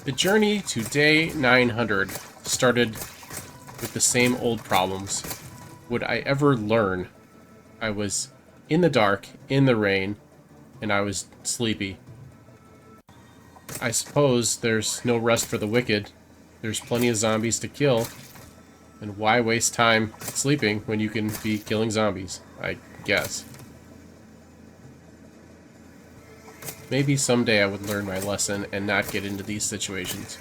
The journey to day 900 started with the same old problems. Would I ever learn? I was in the dark, in the rain, and I was sleepy. I suppose there's no rest for the wicked. There's plenty of zombies to kill. And why waste time sleeping when you can be killing zombies? I guess. Maybe someday I would learn my lesson and not get into these situations.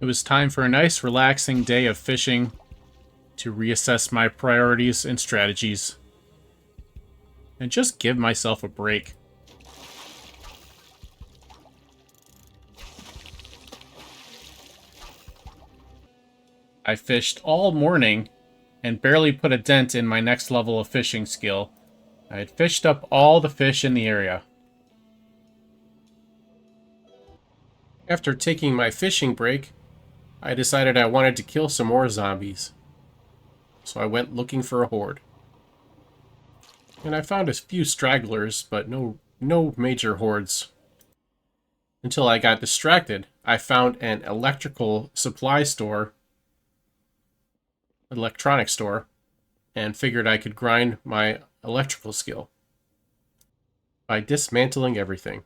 It was time for a nice, relaxing day of fishing to reassess my priorities and strategies and just give myself a break. I fished all morning and barely put a dent in my next level of fishing skill. I had fished up all the fish in the area. After taking my fishing break, I decided I wanted to kill some more zombies. So I went looking for a horde. And I found a few stragglers, but no major hordes. Until I got distracted. I found an electronic store, and figured I could grind my electrical skill by dismantling everything.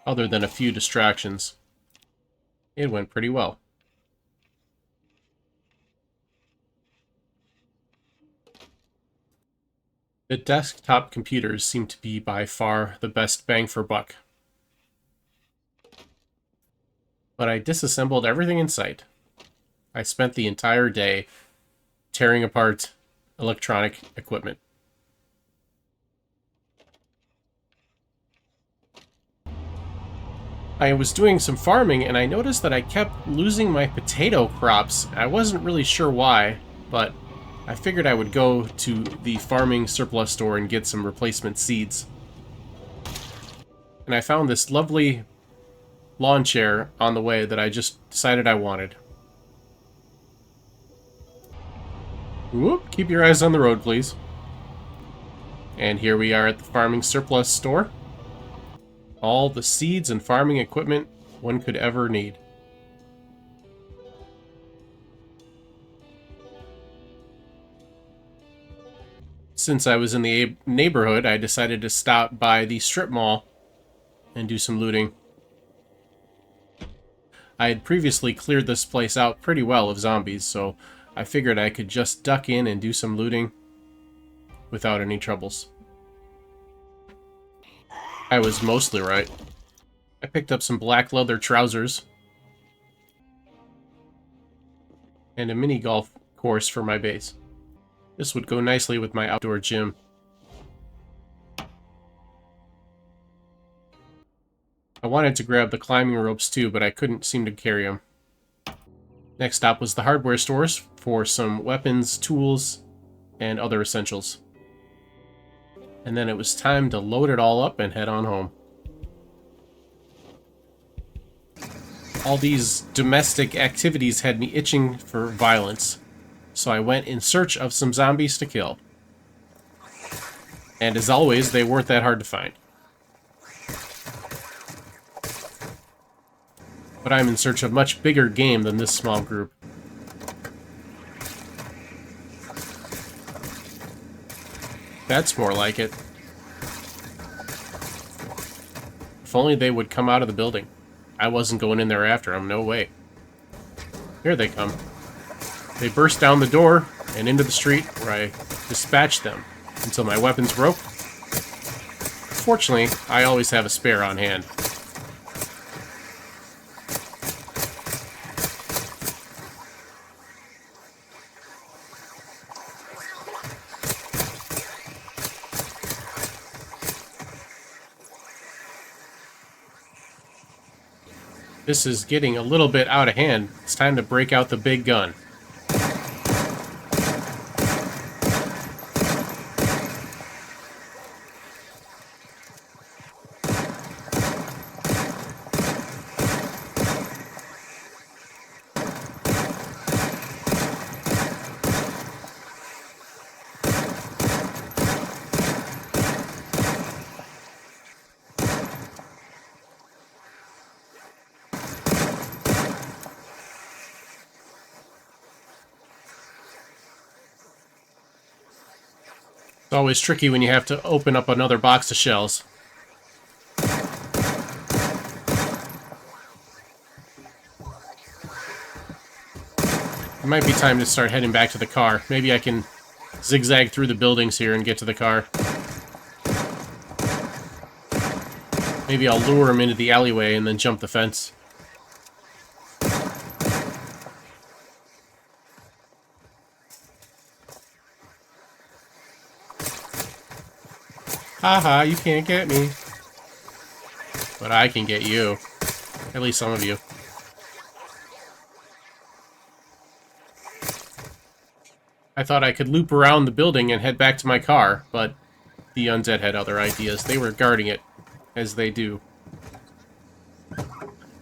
Other than a few distractions. It went pretty well. The desktop computers seem to be by far the best bang for buck. But I disassembled everything in sight. I spent the entire day tearing apart electronic equipment. I was doing some farming and I noticed that I kept losing my potato crops. I wasn't really sure why, but I figured I would go to the farming surplus store and get some replacement seeds. And I found this lovely lawn chair on the way that I just decided I wanted. Whoop, keep your eyes on the road, please. And here we are at the farming surplus store. All the seeds and farming equipment one could ever need. Since I was in the neighborhood, I decided to stop by the strip mall and do some looting. I had previously cleared this place out pretty well of zombies, so I figured I could just duck in and do some looting without any troubles. I was mostly right. I picked up some black leather trousers and a mini golf course for my base. This would go nicely with my outdoor gym. I wanted to grab the climbing ropes too, but I couldn't seem to carry them. Next stop was the hardware stores for some weapons, tools, and other essentials. And then it was time to load it all up and head on home. All these domestic activities had me itching for violence, so I went in search of some zombies to kill. And as always, they weren't that hard to find. But I'm in search of much bigger game than this small group. That's more like it. If only they would come out of the building. I wasn't going in there after them, no way. Here they come. They burst down the door and into the street where I dispatched them until my weapons broke. Fortunately, I always have a spare on hand. This is getting a little bit out of hand. It's time to break out the big gun. always tricky when you have to open up another box of shells. It might be time to start heading back to the car. Maybe I can zigzag through the buildings here and get to the car. Maybe I'll lure him into the alleyway and then jump the fence. Haha, you can't get me. But I can get you. At least some of you. I thought I could loop around the building and head back to my car, but the undead had other ideas. They were guarding it, as they do.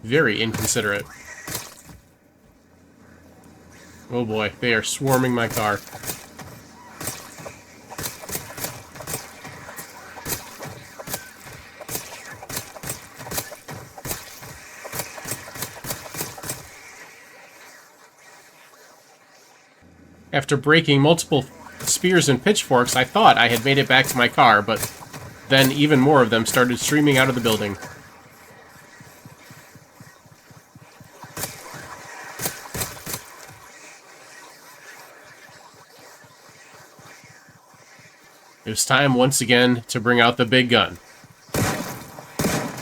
Very inconsiderate. Oh boy, they are swarming my car. After breaking multiple spears and pitchforks, I thought I had made it back to my car, but then even more of them started streaming out of the building. It was time once again to bring out the big gun.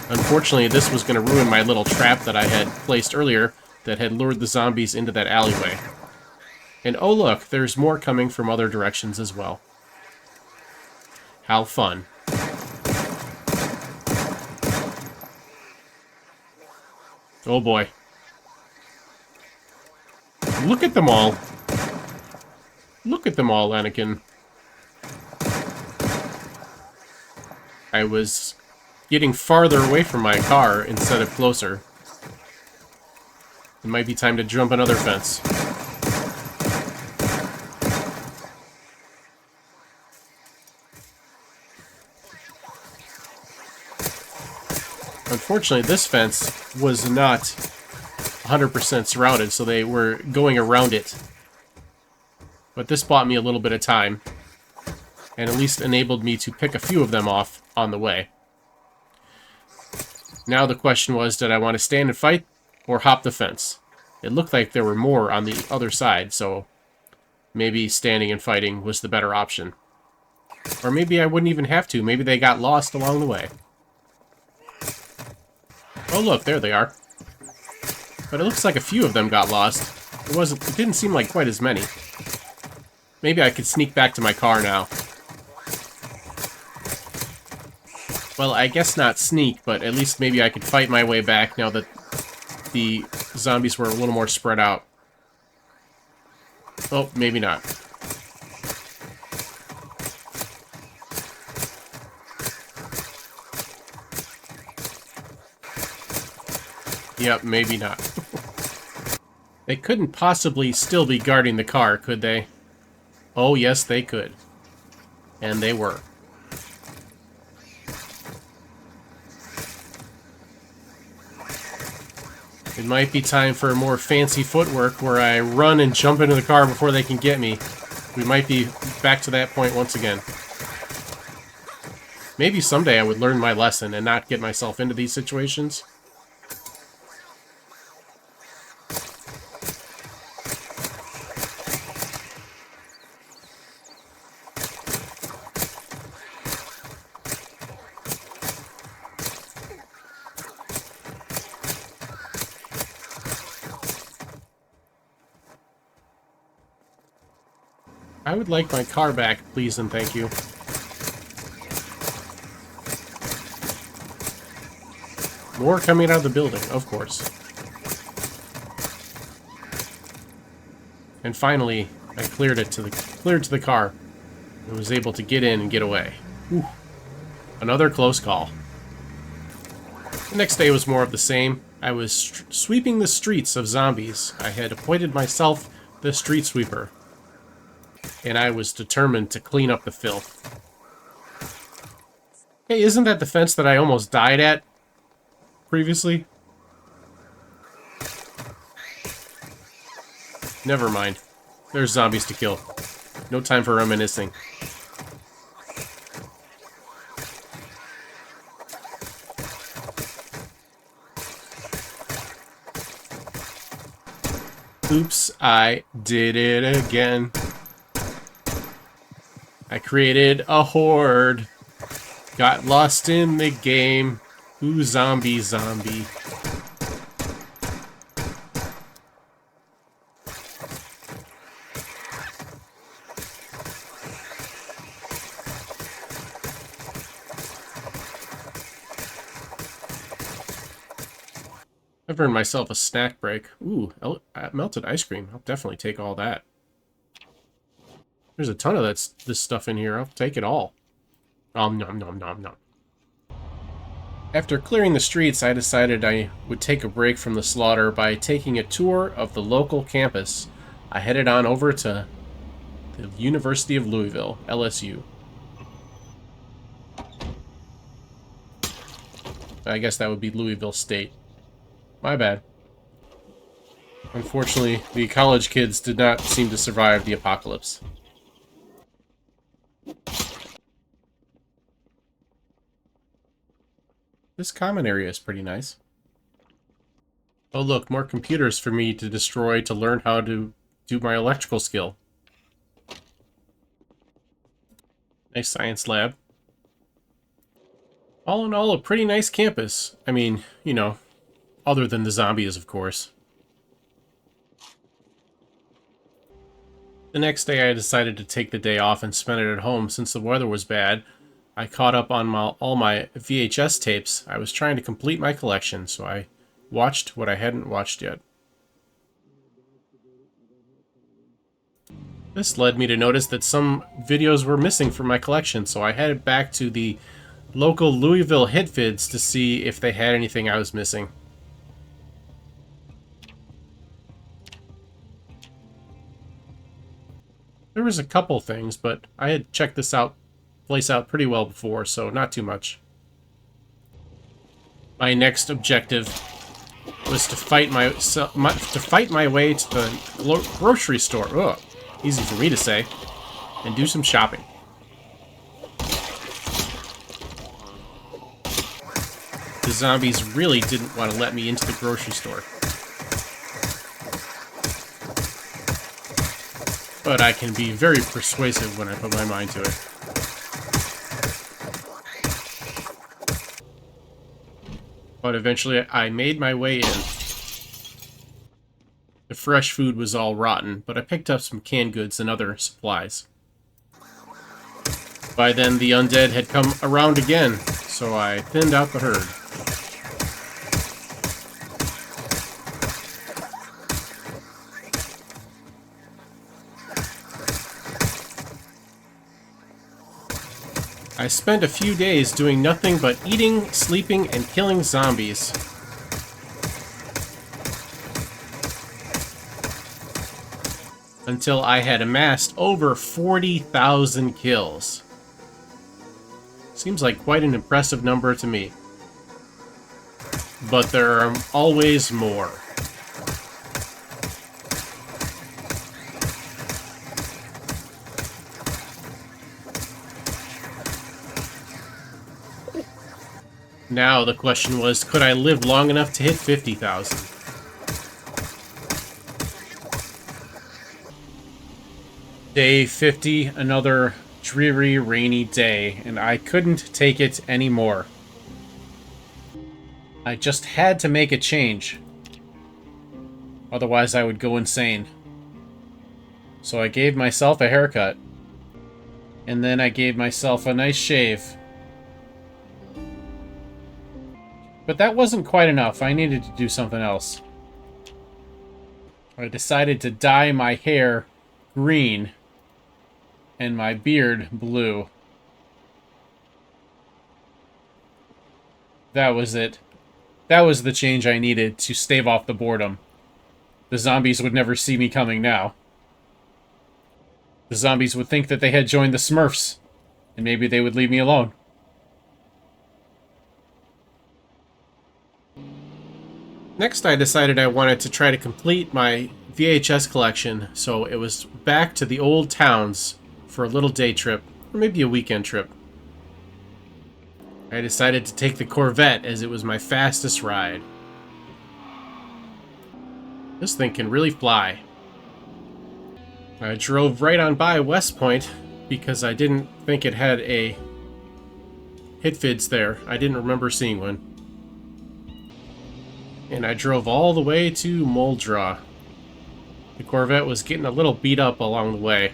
Unfortunately, this was going to ruin my little trap that I had placed earlier that had lured the zombies into that alleyway. And oh look, there's more coming from other directions as well. How fun. Oh boy. Look at them all. Look at them all, Anakin. I was getting farther away from my car instead of closer. It might be time to jump another fence. Unfortunately, this fence was not 100% surrounded, so they were going around it. But this bought me a little bit of time, and at least enabled me to pick a few of them off on the way. Now the question was, did I want to stand and fight, or hop the fence? It looked like there were more on the other side, so maybe standing and fighting was the better option. Or maybe I wouldn't even have to. Maybe they got lost along the way. Oh look, there they are. But it looks like a few of them got lost. It didn't seem like quite as many. Maybe I could sneak back to my car now. Well, I guess not sneak, but at least maybe I could fight my way back now that the zombies were a little more spread out. Oh, maybe not. Yep, maybe not. They couldn't possibly still be guarding the car, could they? Oh, yes, they could. And they were. It might be time for more fancy footwork where I run and jump into the car before they can get me. We might be back to that point once again. Maybe someday I would learn my lesson and not get myself into these situations. I would like my car back, please and thank you. More coming out of the building, of course. And finally, I cleared to the car and was able to get in and get away. Whew. Another close call. The next day was more of the same. I was sweeping the streets of zombies. I had appointed myself the street sweeper. And I was determined to clean up the filth. Hey, isn't that the fence that I almost died at previously? Never mind. There's zombies to kill. No time for reminiscing. Oops, I did it again. I created a horde. Got lost in the game. Ooh, zombie, zombie. I've earned myself a snack break. Ooh, melted ice cream. I'll definitely take all that. There's a ton of this stuff in here. I'll take it all. Nom nom nom nom nom. After clearing the streets, I decided I would take a break from the slaughter by taking a tour of the local campus. I headed on over to the University of Louisville, LSU. I guess that would be Louisville State. My bad. Unfortunately, the college kids did not seem to survive the apocalypse. This common area is pretty nice. Oh look, more computers for me to destroy to learn how to do my electrical skill. Nice science lab. All in all, a pretty nice campus. I mean, you know, other than the zombies, of course. The next day I decided to take the day off and spend it at home since the weather was bad. I caught up on all my VHS tapes. I was trying to complete my collection, so I watched what I hadn't watched yet. This led me to notice that some videos were missing from my collection, so I headed back to the local Louisville Hitvids to see if they had anything I was missing. There was a couple things, but I had checked this place out pretty well before, so not too much. My next objective was to fight my way to the grocery store. Ugh, easy for me to say, and do some shopping. The zombies really didn't want to let me into the grocery store. But I can be very persuasive when I put my mind to it. But eventually I made my way in. The fresh food was all rotten, but I picked up some canned goods and other supplies. By then the undead had come around again, so I thinned out the herd. I spent a few days doing nothing but eating, sleeping, and killing zombies. Until I had amassed over 40,000 kills. Seems like quite an impressive number to me. But there are always more. Now the question was, could I live long enough to hit 50,000? Day 50, another dreary, rainy day, and I couldn't take it anymore. I just had to make a change. Otherwise I would go insane. So I gave myself a haircut. And then I gave myself a nice shave. But that wasn't quite enough. I needed to do something else. I decided to dye my hair green and my beard blue. That was it. That was the change I needed to stave off the boredom. The zombies would never see me coming now. The zombies would think that they had joined the Smurfs, and maybe they would leave me alone. Next, I decided I wanted to try to complete my VHS collection, so it was back to the old towns for a little day trip, or maybe a weekend trip. I decided to take the Corvette as it was my fastest ride. This thing can really fly. I drove right on by West Point because I didn't think it had a hit vids there. I didn't remember seeing one. And I drove all the way to Muldraugh. The Corvette was getting a little beat up along the way,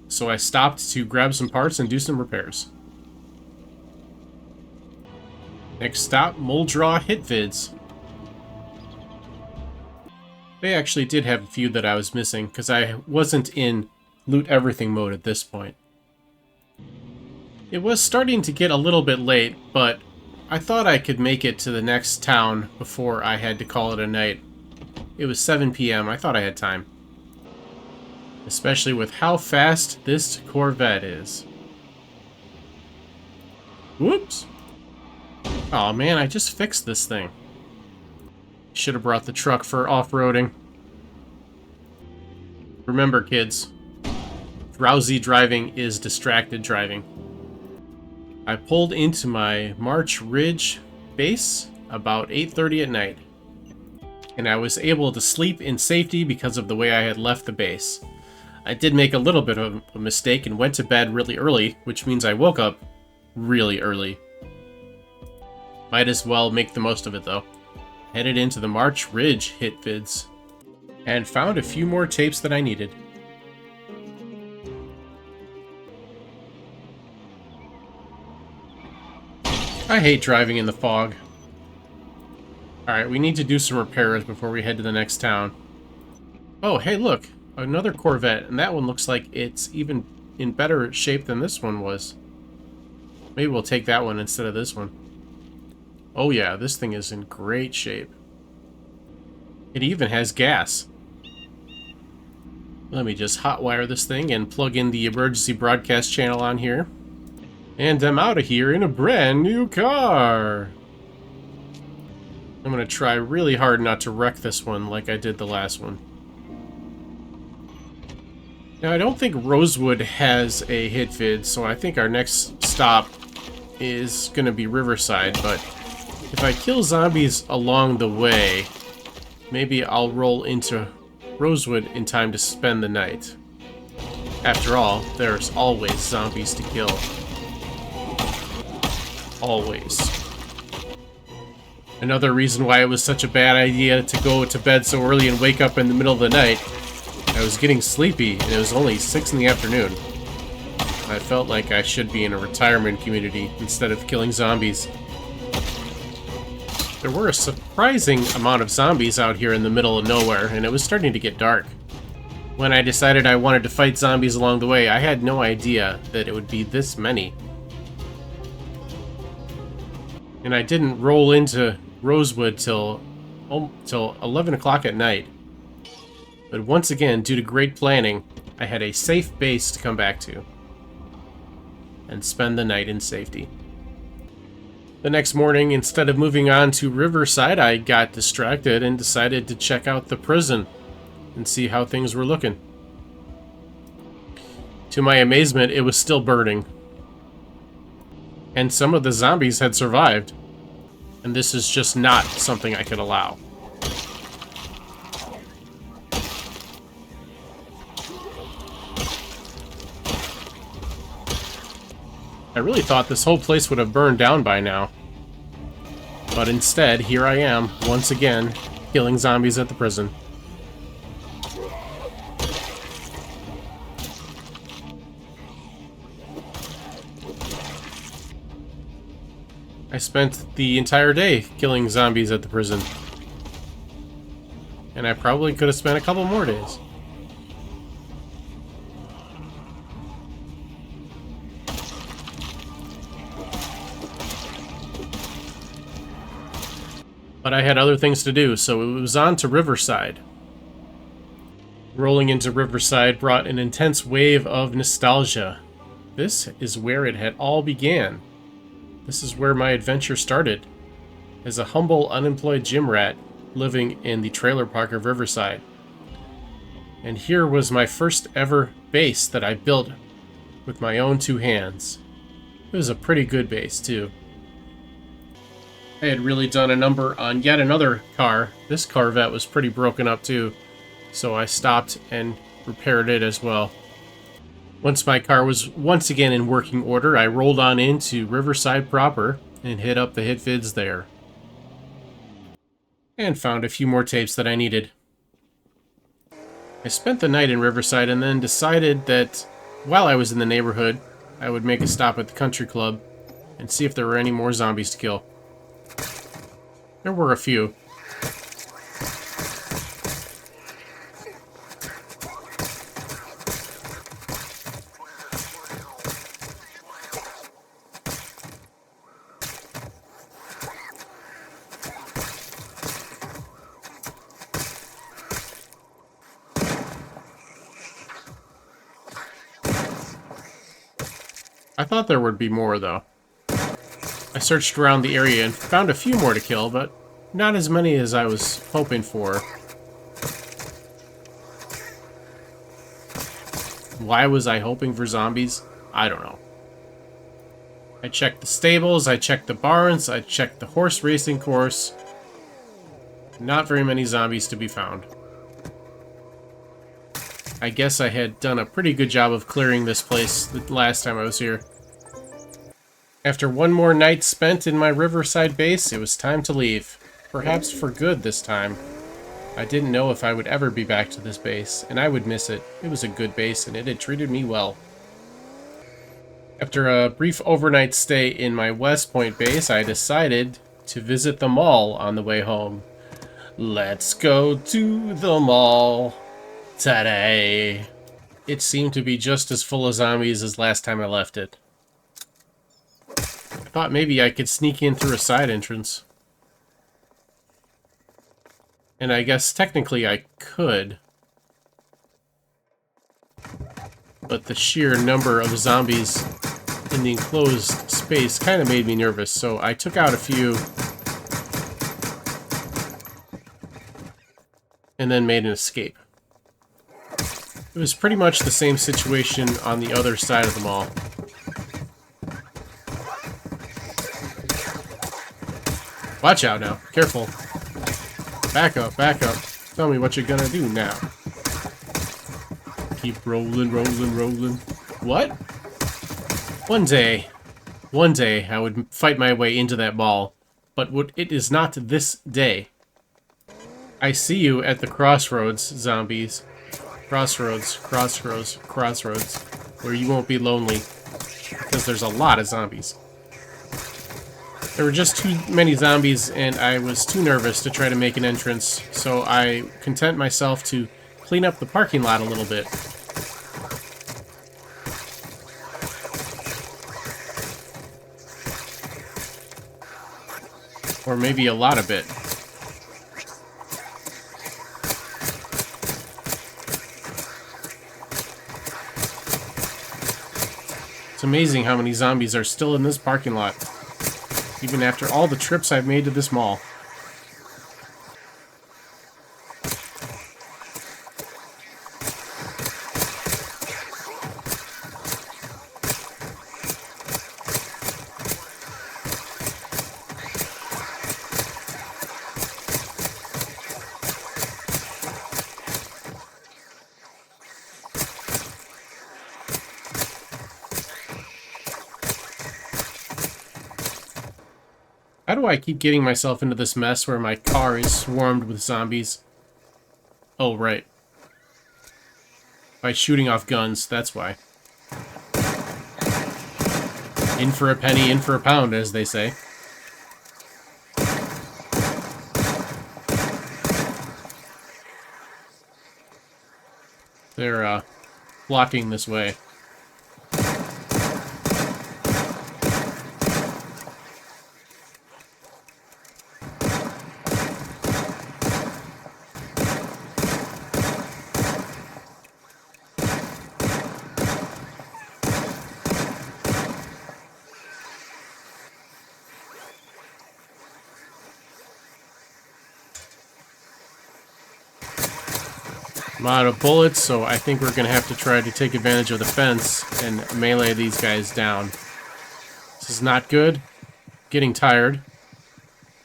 so I stopped to grab some parts and do some repairs. Next stop, Muldraugh hit vids. They actually did have a few that I was missing, because I wasn't in loot everything mode at this point. It was starting to get a little bit late, but I thought I could make it to the next town before I had to call it a night. It was 7 p.m. I thought I had time. Especially with how fast this Corvette is. Whoops! Aw, man, I just fixed this thing. Should have brought the truck for off-roading. Remember, kids, drowsy driving is distracted driving. I pulled into my March Ridge base about 8:30 at night, and I was able to sleep in safety because of the way I had left the base. I did make a little bit of a mistake and went to bed really early, which means I woke up really early. Might as well make the most of it, though. Headed into the March Ridge hit vids, and found a few more tapes that I needed. I hate driving in the fog. Alright, we need to do some repairs before we head to the next town. Oh, hey, look! Another Corvette, and that one looks like it's even in better shape than this one was. Maybe we'll take that one instead of this one. Oh yeah, this thing is in great shape. It even has gas. Let me just hotwire this thing and plug in the emergency broadcast channel on here. And I'm out of here in a brand new car! I'm gonna try really hard not to wreck this one like I did the last one. Now, I don't think Rosewood has a hit vid, so I think our next stop is gonna be Riverside, but if I kill zombies along the way, maybe I'll roll into Rosewood in time to spend the night. After all, there's always zombies to kill. Always. Another reason why it was such a bad idea to go to bed so early and wake up in the middle of the night. I was getting sleepy, and it was only 6 in the afternoon. I felt like I should be in a retirement community instead of killing zombies. There were a surprising amount of zombies out here in the middle of nowhere, and it was starting to get dark. When I decided I wanted to fight zombies along the way, I had no idea that it would be this many. And I didn't roll into Rosewood till 11 o'clock at night. But once again, due to great planning, I had a safe base to come back to. And spend the night in safety. The next morning, instead of moving on to Riverside, I got distracted and decided to check out the prison and see how things were looking. To my amazement, it was still burning. And some of the zombies had survived. And this is just not something I could allow. I really thought this whole place would have burned down by now. But instead, here I am, once again, killing zombies at the prison. I spent the entire day killing zombies at the prison. And I probably could have spent a couple more days. But I had other things to do, so it was on to Riverside. Rolling into Riverside brought an intense wave of nostalgia. This is where it had all began. This is where my adventure started, as a humble, unemployed gym rat living in the trailer park of Riverside. And here was my first ever base that I built with my own 2 hands. It was a pretty good base, too. I had really done a number on yet another car. This Corvette was pretty broken up too, so I stopped and repaired it as well. Once my car was once again in working order, I rolled on into Riverside proper and hit up the hit vids there. And found a few more tapes that I needed. I spent the night in Riverside and then decided that while I was in the neighborhood, I would make a stop at the country club and see if there were any more zombies to kill. There were a few. I thought there would be more, though. I searched around the area and found a few more to kill, but not as many as I was hoping for. Why was I hoping for zombies? I don't know. I checked the stables, I checked the barns, I checked the horse racing course. Not very many zombies to be found. I guess I had done a pretty good job of clearing this place the last time I was here. After one more night spent in my Riverside base, it was time to leave. Perhaps for good this time. I didn't know if I would ever be back to this base, and I would miss it. It was a good base, and it had treated me well. After a brief overnight stay in my West Point base, I decided to visit the mall on the way home. Let's go to the mall today. It seemed to be just as full of zombies as last time I left it. I thought maybe I could sneak in through a side entrance. And I guess technically I could. But the sheer number of zombies in the enclosed space kind of made me nervous, so I took out a few and then made an escape. It was pretty much the same situation on the other side of the mall. Watch out now. Careful. Back up, back up. Tell me what you're gonna do now. Keep rolling, rolling, rolling. What? One day I would fight my way into that mall, but it is not this day. I see you at the crossroads, zombies. Crossroads, crossroads, crossroads, where you won't be lonely, because there's a lot of zombies. There were just too many zombies, and I was too nervous to try to make an entrance, so I content myself to clean up the parking lot a little bit. Or maybe a lot of it. It's amazing how many zombies are still in this parking lot, even after all the trips I've made to this mall. How do I keep getting myself into this mess where my car is swarmed with zombies? Oh, right. By shooting off guns, that's why. In for a penny, in for a pound, as they say. They're, blocking this way. I'm out of bullets, so I think we're going to have to try to take advantage of the fence and melee these guys down. This is not good. Getting tired.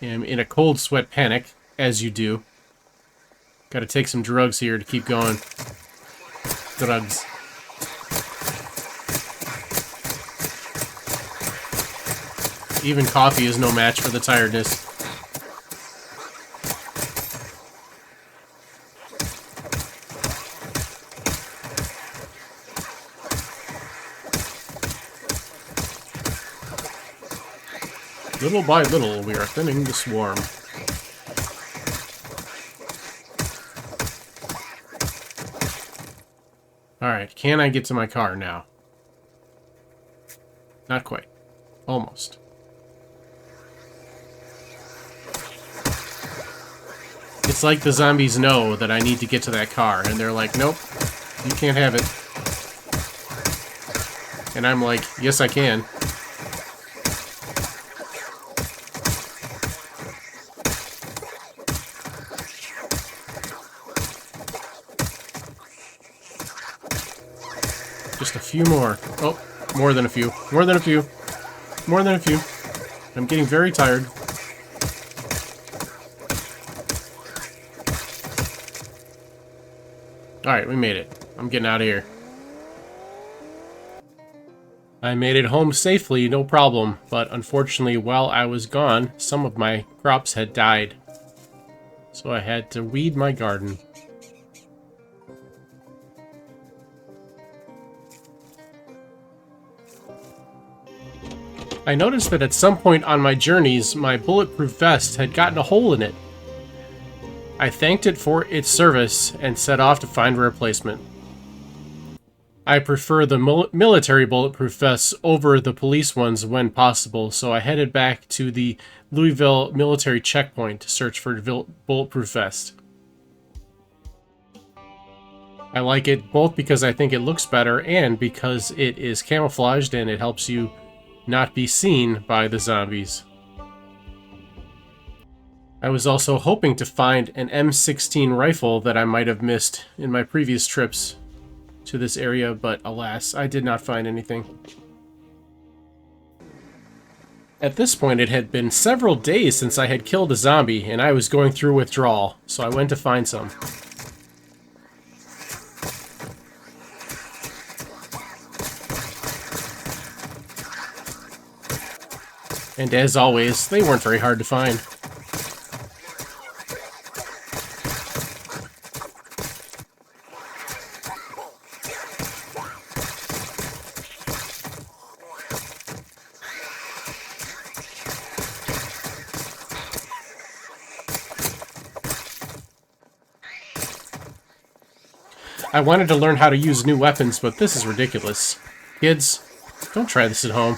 am in a cold sweat panic, as you do. Gotta take some drugs here to keep going. Drugs. Even coffee is no match for the tiredness. Little by little, we are thinning the swarm. Alright, can I get to my car now? Not quite. Almost. It's like the zombies know that I need to get to that car, and they're like, nope, you can't have it. And I'm like, yes I can. Just a few more. Oh, more than a few. More than a few. More than a few. I'm getting very tired. Alright, we made it. I'm getting out of here. I made it home safely, no problem, but unfortunately while I was gone, some of my crops had died. So I had to weed my garden. I noticed that at some point on my journeys, my bulletproof vest had gotten a hole in it. I thanked it for its service and set off to find a replacement. I prefer the military bulletproof vests over the police ones when possible, so I headed back to the Louisville military checkpoint to search for a bulletproof vest. I like it both because I think it looks better and because it is camouflaged and it helps you not be seen by the zombies. I was also hoping to find an M16 rifle that I might have missed in my previous trips to this area, but alas, I did not find anything. At this point, it had been several days since I had killed a zombie, and I was going through withdrawal, so I went to find some. And as always, they weren't very hard to find. I wanted to learn how to use new weapons, but this is ridiculous. Kids, don't try this at home.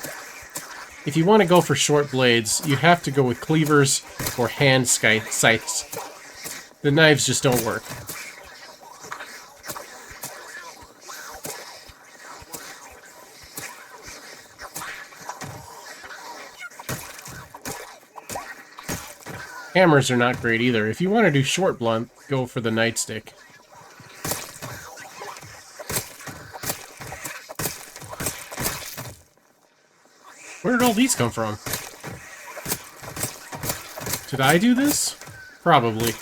If you want to go for short blades, you have to go with cleavers or hand scythes. The knives just don't work. Hammers are not great either. If you want to do short blunt, go for the nightstick. Where did all these come from? Did I do this? Probably.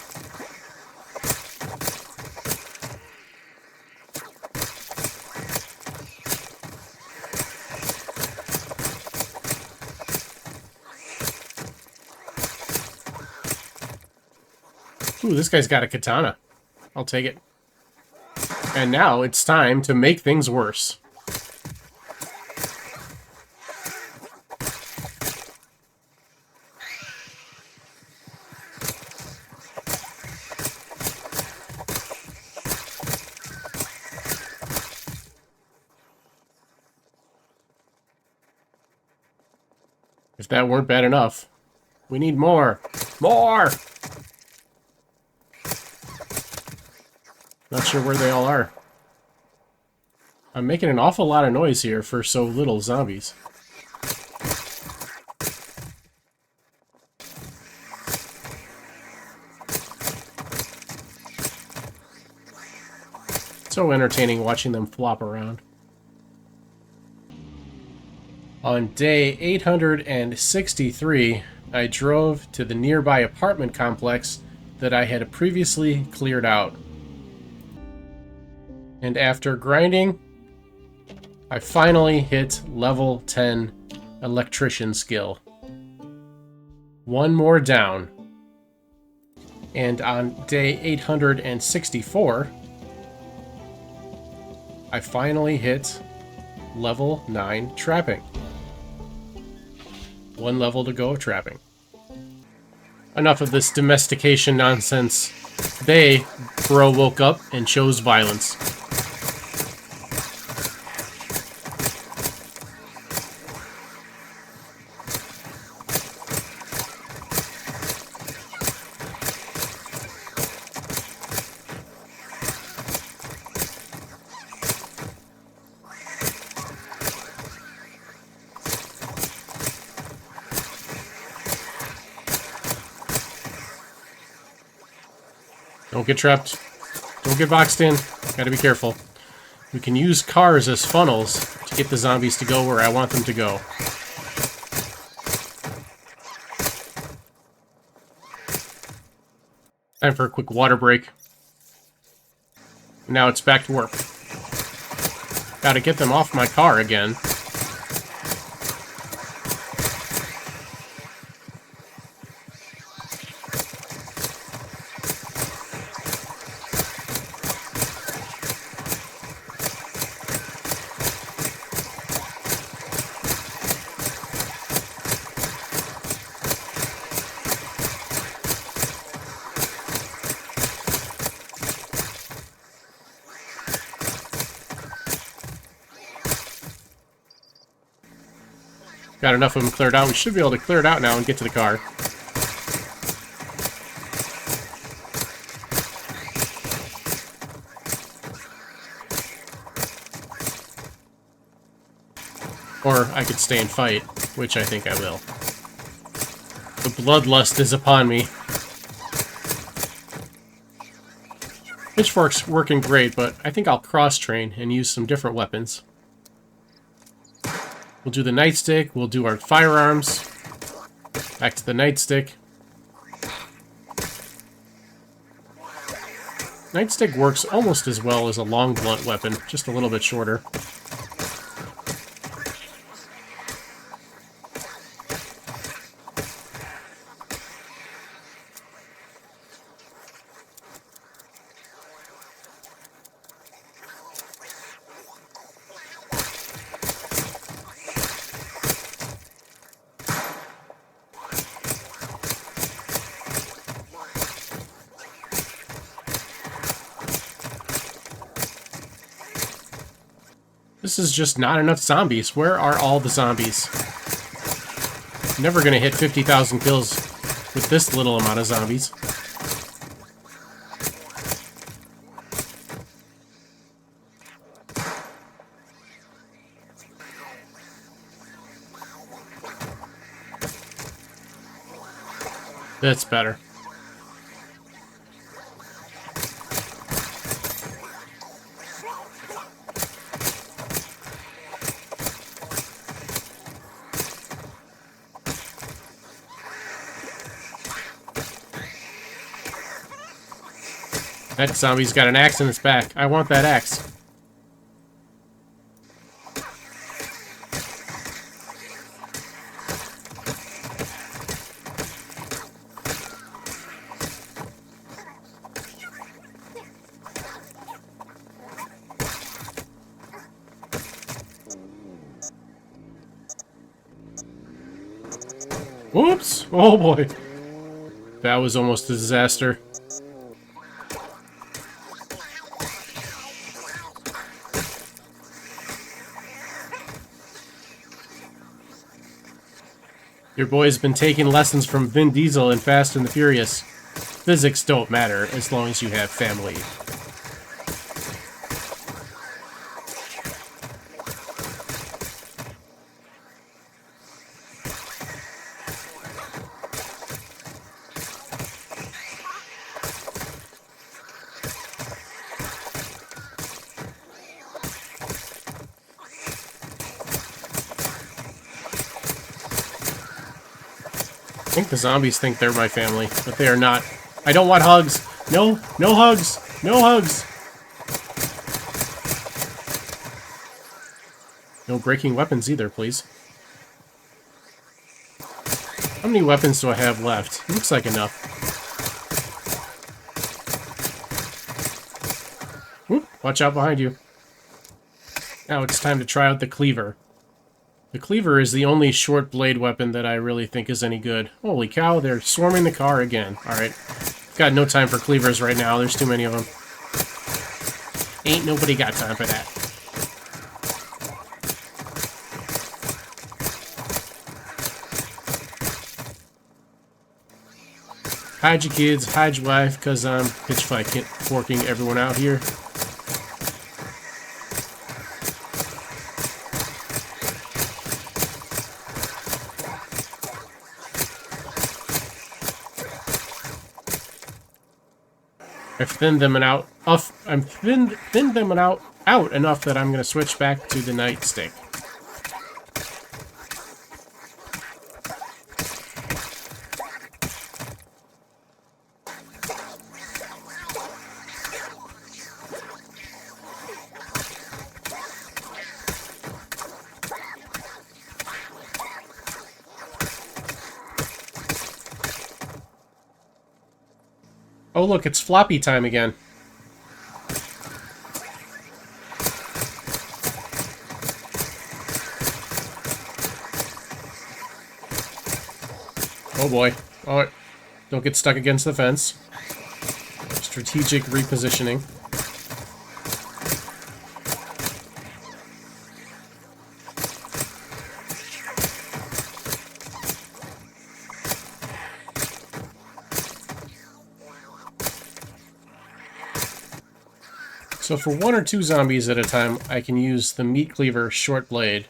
Ooh, this guy's got a katana. I'll take it. And now it's time to make things worse. If that weren't bad enough, we need more. More! Not sure where they all are. I'm making an awful lot of noise here for so little zombies. So entertaining watching them flop around. On day 863, I drove to the nearby apartment complex that I had previously cleared out. And after grinding, I finally hit level 10 electrician skill. One more down. And on day 864, I finally hit level 9 trapping. One level to go of trapping. Enough of this domestication nonsense. Today, bro woke up and chose violence. Don't get trapped. Don't get boxed in. Gotta be careful. We can use cars as funnels to get the zombies to go where I want them to go. Time for a quick water break. Now it's back to work. Gotta get them off my car again. Got enough of them cleared out. We should be able to clear it out now and get to the car. Or I could stay and fight, which I think I will. The bloodlust is upon me. Pitchfork's working great, but I think I'll cross-train and use some different weapons. We'll do the nightstick, we'll do our firearms. Back to the nightstick. Nightstick works almost as well as a long blunt weapon, just a little bit shorter. This is just not enough zombies. Where are all the zombies? Never gonna hit 50,000 kills with this little amount of zombies. That's better. That zombie's got an axe in its back. I want that axe. Whoops! Oh boy. That was almost a disaster. Your boy's been taking lessons from Vin Diesel in Fast and the Furious. Physics don't matter as long as you have family. I think the zombies think they're my family, but they are not. I don't want hugs. No, no hugs. No hugs. No breaking weapons either, please. How many weapons do I have left? Looks like enough. Whoop, watch out behind you. Now it's time to try out the cleaver. The cleaver is the only short blade weapon that I really think is any good. Holy cow, they're swarming the car again. Alright. Got no time for cleavers right now. There's too many of them. Ain't nobody got time for that. Hide your kids, hide your wife, because I'm pitchforking everyone out here. I've thinned them out. I'm thinned them out enough that I'm going to switch back to the nightstick. Oh look, it's floppy time again. Oh boy. Oh, don't get stuck against the fence. Strategic repositioning. So for 1 or 2 zombies at a time, I can use the meat cleaver short blade.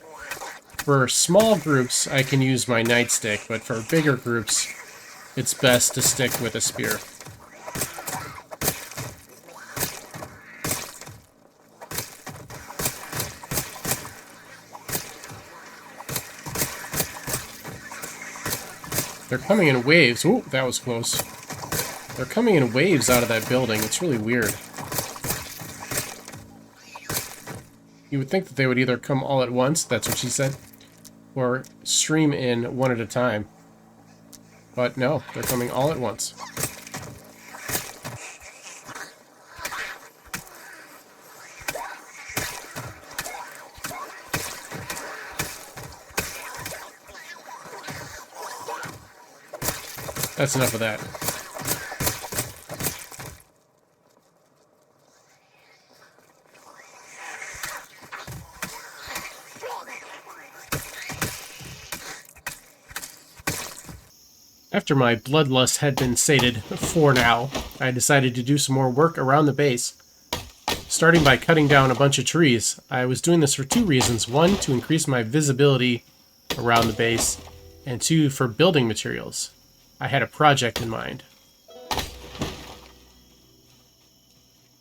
For small groups, I can use my nightstick, but for bigger groups, it's best to stick with a spear. They're coming in waves. Ooh, that was close. They're coming in waves out of that building. It's really weird. You would think that they would either come all at once, that's what she said, or stream in one at a time. But no, they're coming all at once. That's enough of that. After my bloodlust had been sated, for now, I decided to do some more work around the base. Starting by cutting down a bunch of trees. I was doing this for 2 reasons. 1, to increase my visibility around the base, and 2, for building materials. I had a project in mind.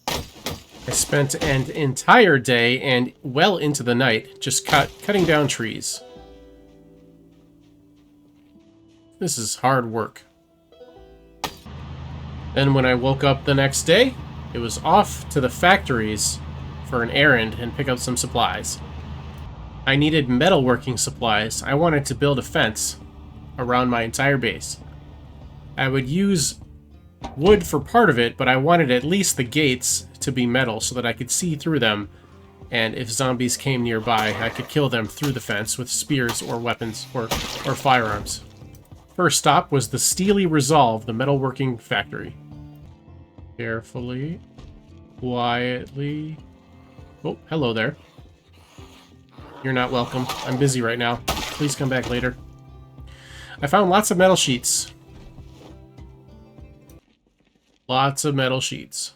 I spent an entire day and well into the night just cutting down trees. This is hard work. Then when I woke up the next day, it was off to the factories for an errand and pick up some supplies. I needed metalworking supplies. I wanted to build a fence around my entire base. I would use wood for part of it, but I wanted at least the gates to be metal so that I could see through them, and if zombies came nearby, I could kill them through the fence with spears or weapons or firearms. First stop was the Steely Resolve, the metalworking factory. Carefully, quietly. Oh, hello there. You're not welcome. I'm busy right now. Please come back later. I found lots of metal sheets. Lots of metal sheets.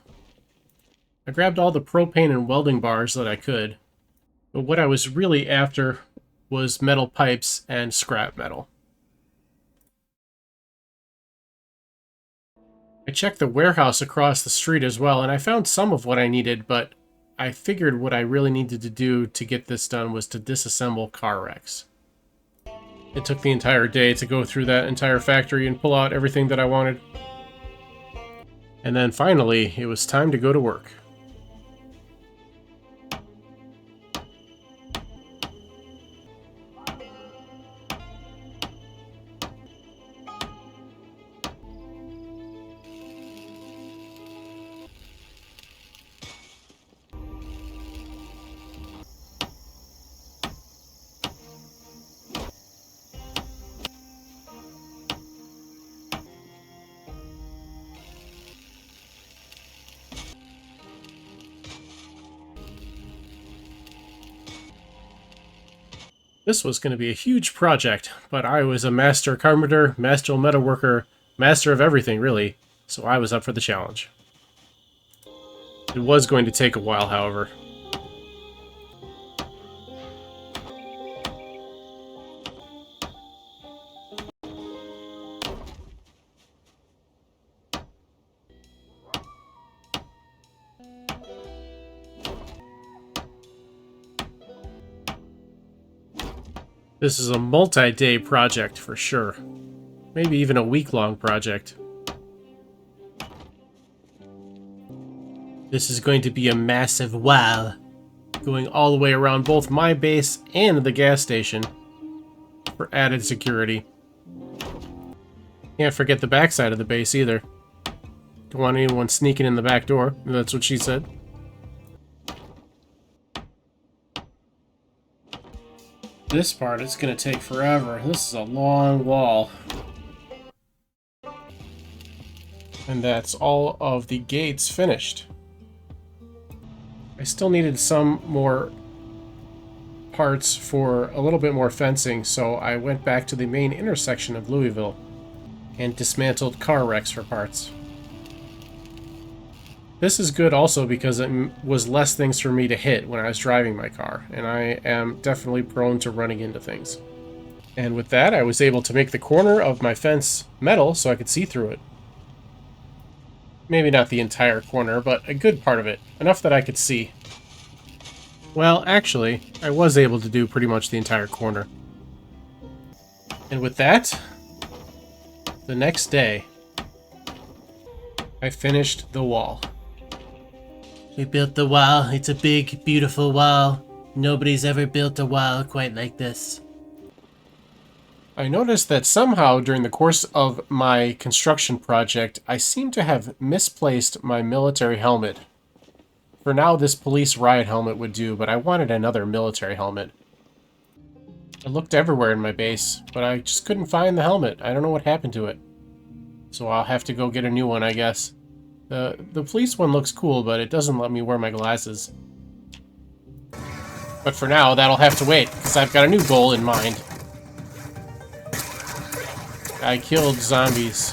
I grabbed all the propane and welding bars that I could, but what I was really after was metal pipes and scrap metal. I checked the warehouse across the street as well, and I found some of what I needed, but I figured what I really needed to do to get this done was to disassemble car wrecks. It took the entire day to go through that entire factory and pull out everything that I wanted. And then finally, it was time to go to work. This was going to be a huge project, but I was a master carpenter, master metalworker, master of everything, really, so I was up for the challenge. It was going to take a while, however. This is a multi-day project for sure. Maybe even a week-long project. This is going to be a massive wow, going all the way around both my base and the gas station for added security. Can't forget the backside of the base either. Don't want anyone sneaking in the back door. That's what she said. This part is going to take forever. This is a long wall. And that's all of the gates finished. I still needed some more parts for a little bit more fencing, so I went back to the main intersection of Louisville and dismantled car wrecks for parts. This is good also because it was less things for me to hit when I was driving my car, and I am definitely prone to running into things. And with that, I was able to make the corner of my fence metal so I could see through it. Maybe not the entire corner, but a good part of it, enough that I could see. Well, actually, I was able to do pretty much the entire corner. And with that, the next day, I finished the wall. We built the wall. It's a big, beautiful wall. Nobody's ever built a wall quite like this. I noticed that somehow during the course of my construction project, I seem to have misplaced my military helmet. For now, this police riot helmet would do, but I wanted another military helmet. I looked everywhere in my base, but I just couldn't find the helmet. I don't know what happened to it. So I'll have to go get a new one, I guess. The police one looks cool, but it doesn't let me wear my glasses. But for now, that'll have to wait, because I've got a new goal in mind. I killed zombies.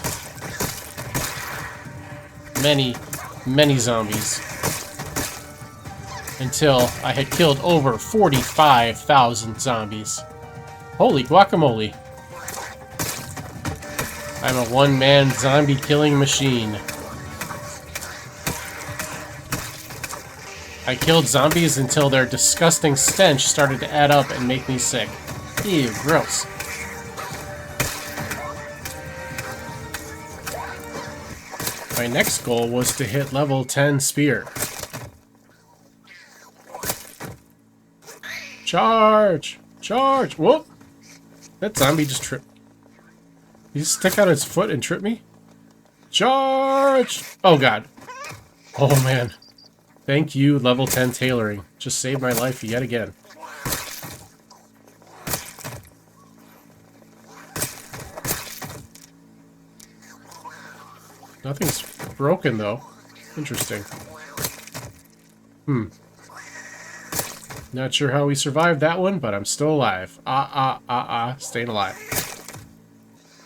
Many, many zombies. Until I had killed over 45,000 zombies. Holy guacamole. I'm a one-man zombie killing machine. I killed zombies until their disgusting stench started to add up and make me sick. Ew, gross. My next goal was to hit level 10 spear. Charge! Charge! Whoop! That zombie just tripped. He just stuck out his foot and tripped me? Charge! Oh god. Oh man. Thank you, level 10 tailoring. Just saved my life yet again. Nothing's broken, though. Interesting. Not sure how we survived that one, but I'm still alive. Staying alive.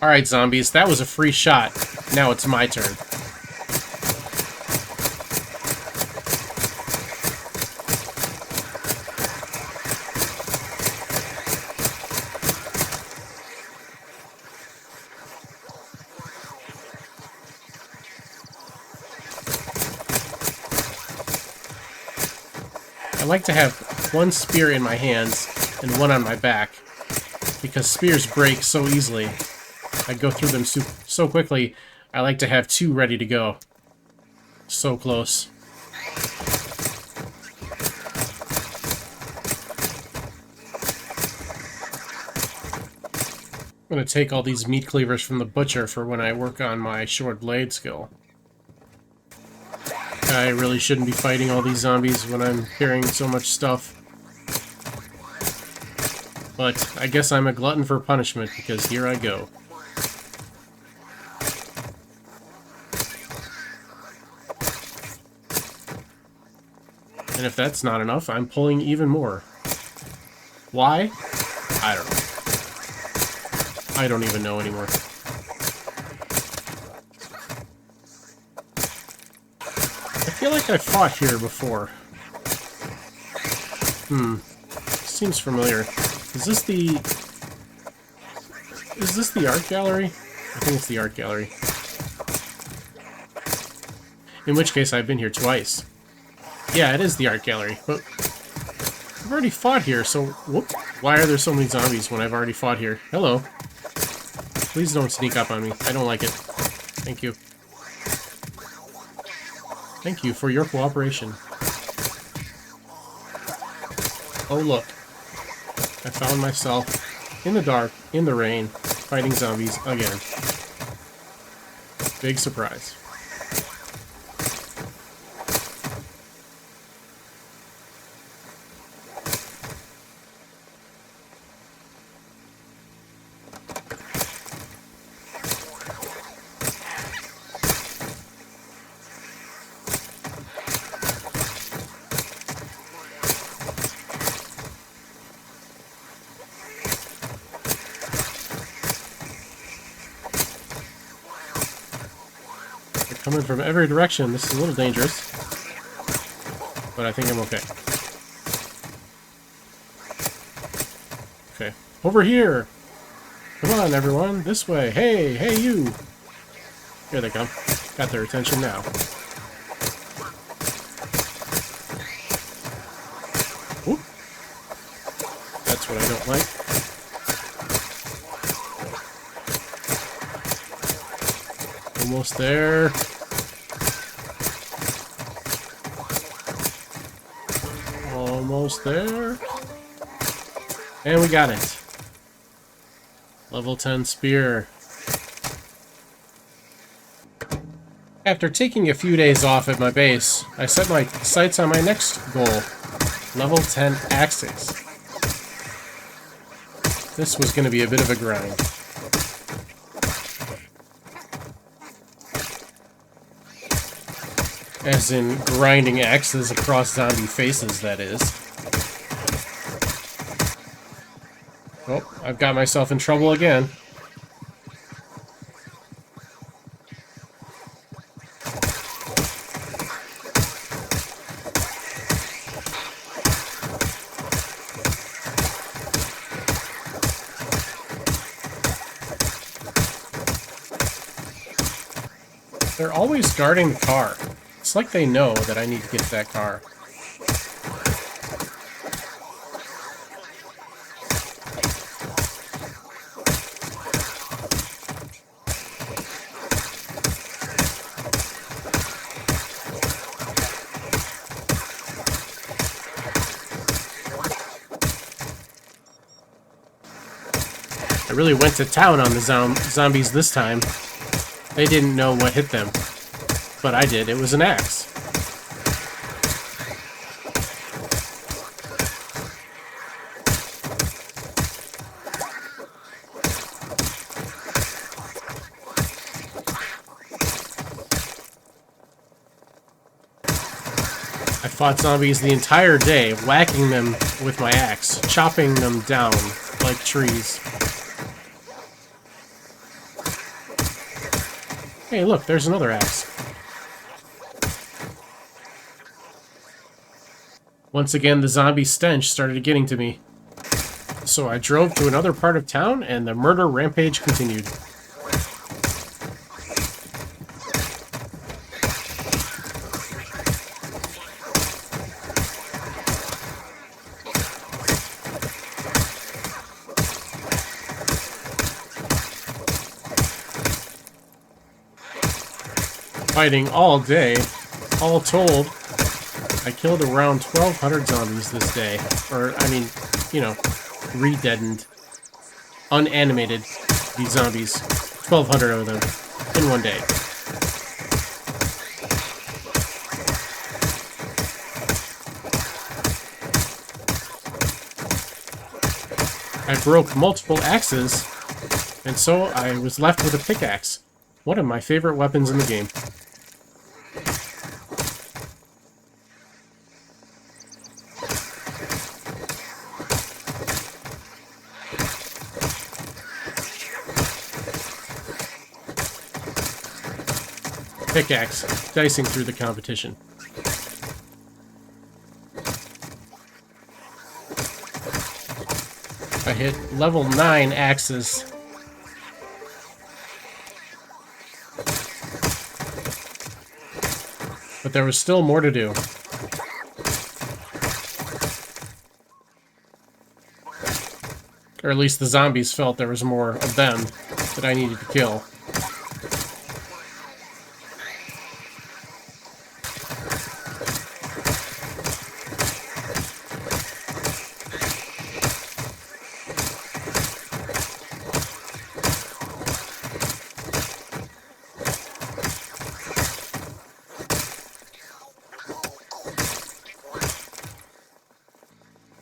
Alright, zombies, that was a free shot. Now it's my turn. I like to have one spear in my hands and one on my back, because spears break so easily. I go through them so quickly, I like to have 2 ready to go. So close. I'm going to take all these meat cleavers from the butcher for when I work on my short blade skill. I really shouldn't be fighting all these zombies when I'm carrying so much stuff. But I guess I'm a glutton for punishment, because here I go. And if that's not enough, I'm pulling even more. Why? I don't know. I don't even know anymore. I feel like I fought here before. Seems familiar. Is this the art gallery? I think it's the art gallery. In which case, I've been here twice. Yeah, it is the art gallery, but I've already fought here, so whoop. Why are there so many zombies when I've already fought here? Hello. Please don't sneak up on me. I don't like it. Thank you. Thank you for your cooperation. Oh, look. I found myself in the dark, in the rain, fighting zombies again. Big surprise. Coming from every direction. This is a little dangerous. But I think I'm okay. Okay. Over here! Come on, everyone. This way. Hey! Hey, you! Here they come. Got their attention now. Whoop. That's what I don't like. Almost there. Almost there. And we got it. Level 10 spear. After taking a few days off at my base, I set my sights on my next goal. Level 10 axes. This was going to be a bit of a grind. As in grinding axes across zombie faces, that is. Oh, I've got myself in trouble again. They're always guarding the car. It's like they know that I need to get to that car. I really went to town on the zombies this time. They didn't know what hit them. But I did. It was an axe. I fought zombies the entire day, whacking them with my axe, chopping them down like trees. Hey, look, there's another axe. Once again, the zombie stench started getting to me. So I drove to another part of town, and the murder rampage continued. fighting all day. All told, I killed around 1,200 zombies this day. Or, I mean, you know, re-deadened, unanimated these zombies. 1,200 of them in one day. I broke multiple axes, and so I was left with a pickaxe. One of my favorite weapons in the game. Pickaxe, dicing through the competition. I hit level 9 axes. But there was still more to do. Or at least the zombies felt there was more of them that I needed to kill.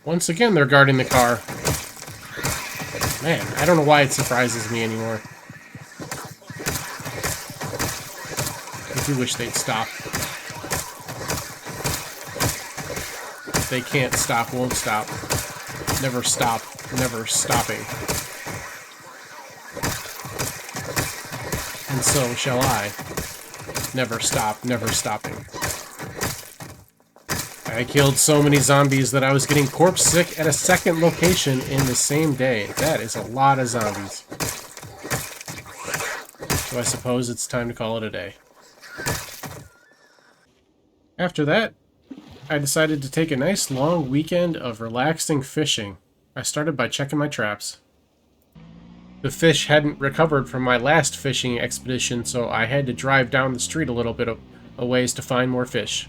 Once again, they're guarding the car. Man, I don't know why it surprises me anymore. I do wish they'd stop. They can't stop, won't stop. Never stop, never stopping. And so shall I. Never stop, never stopping. I killed so many zombies that I was getting corpse sick at a second location in the same day. That is a lot of zombies. So I suppose it's time to call it a day. After that, I decided to take a nice long weekend of relaxing fishing. I started by checking my traps. The fish hadn't recovered from my last fishing expedition, so I had to drive down the street a little bit of a ways to find more fish.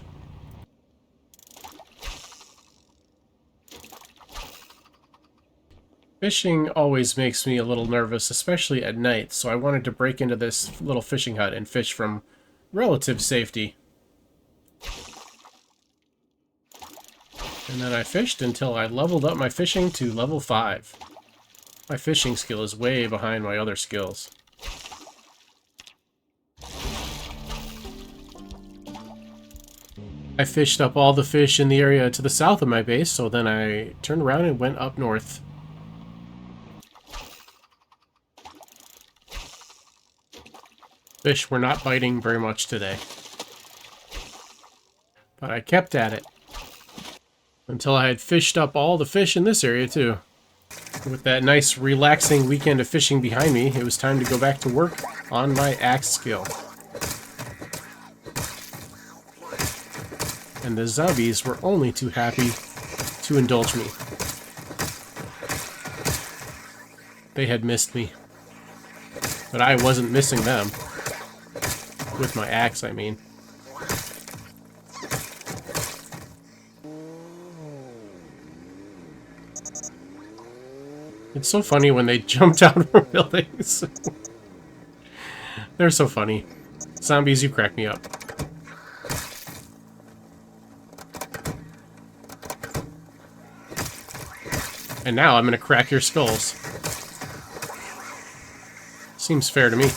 Fishing always makes me a little nervous, especially at night, so I wanted to break into this little fishing hut and fish from relative safety. And then I fished until I leveled up my fishing to level 5. My fishing skill is way behind my other skills. I fished up all the fish in the area to the south of my base, so then I turned around and went up north. Fish were not biting very much today. But I kept at it. Until I had fished up all the fish in this area, too. With that nice, relaxing weekend of fishing behind me, it was time to go back to work on my axe skill. And the zombies were only too happy to indulge me. They had missed me. But I wasn't missing them. With my axe, I mean. It's so funny when they jump down from buildings. They're so funny. Zombies, you crack me up. And now I'm gonna crack your skulls. Seems fair to me.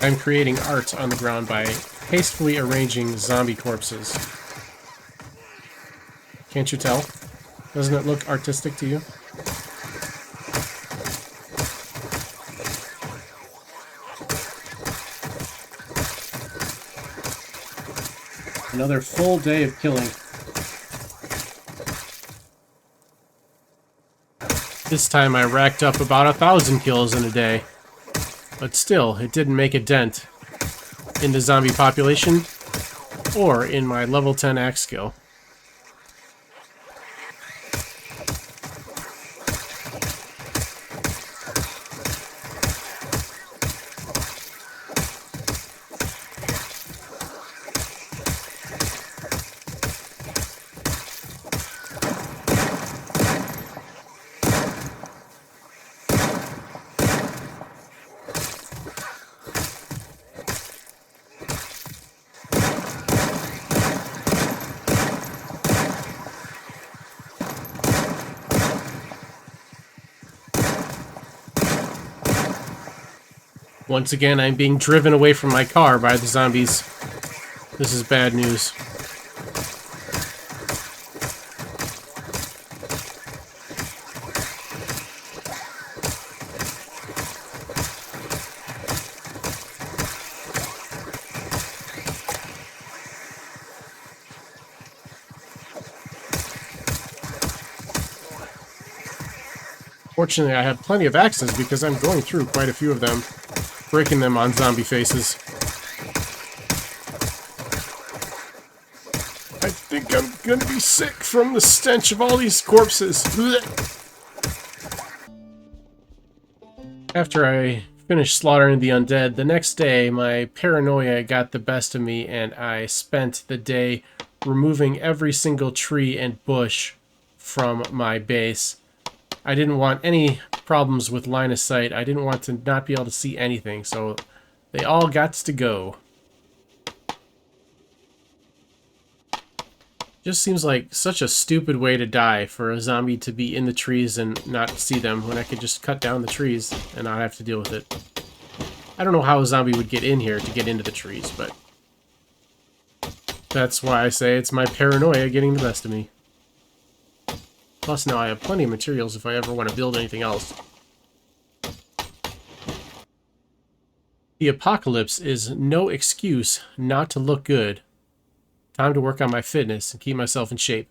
I'm creating art on the ground by hastily arranging zombie corpses. Can't you tell? Doesn't it look artistic to you? Another full day of killing. This time I racked up about 1,000 kills in a day. But still, it didn't make a dent in the zombie population or in my level 10 axe skill. Once again, I'm being driven away from my car by the zombies. This is bad news. Fortunately, I have plenty of axes because I'm going through quite a few of them, breaking them on zombie faces. I think I'm gonna be sick from the stench of all these corpses. After I finished slaughtering the undead, the next day my paranoia got the best of me and I spent the day removing every single tree and bush from my base. I didn't want any problems with line of sight. I didn't want to not be able to see anything, so they all got to go. Just seems like such a stupid way to die for a zombie to be in the trees and not see them when I could just cut down the trees and not have to deal with it. I don't know how a zombie would get in here to get into the trees, but that's why I say it's my paranoia getting the best of me. Plus, now I have plenty of materials if I ever want to build anything else. The apocalypse is no excuse not to look good. Time to work on my fitness and keep myself in shape.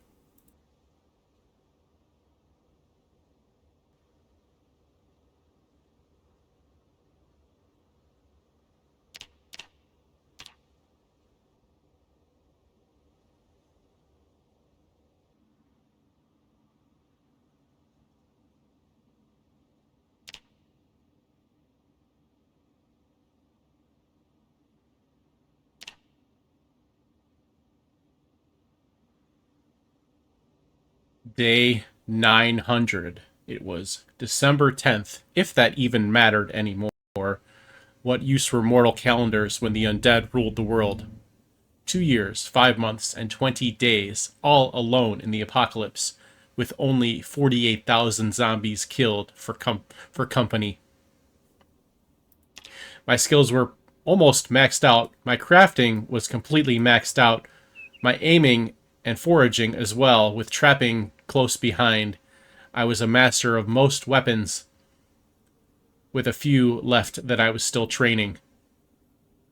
Day 900. It was December 10th, if that even mattered anymore. What use were mortal calendars when the undead ruled the world? 2 years, 5 months, and 20 days, all alone in the apocalypse, with only 48,000 zombies killed for company. My skills were almost maxed out. My crafting was completely maxed out. My aiming and foraging as well, with trapping close behind. I was a master of most weapons, with a few left that I was still training.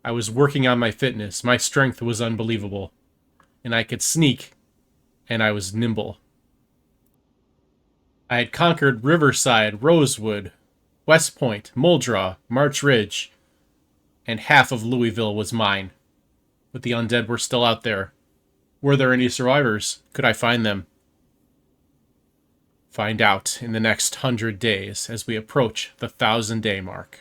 I was working on my fitness. My strength was unbelievable. And I could sneak, and I was nimble. I had conquered Riverside, Rosewood, West Point, Muldraugh, March Ridge, and half of Louisville was mine. But the undead were still out there. Were there any survivors? Could I find them? Find out in the next 100 days as we approach the 1,000-day mark.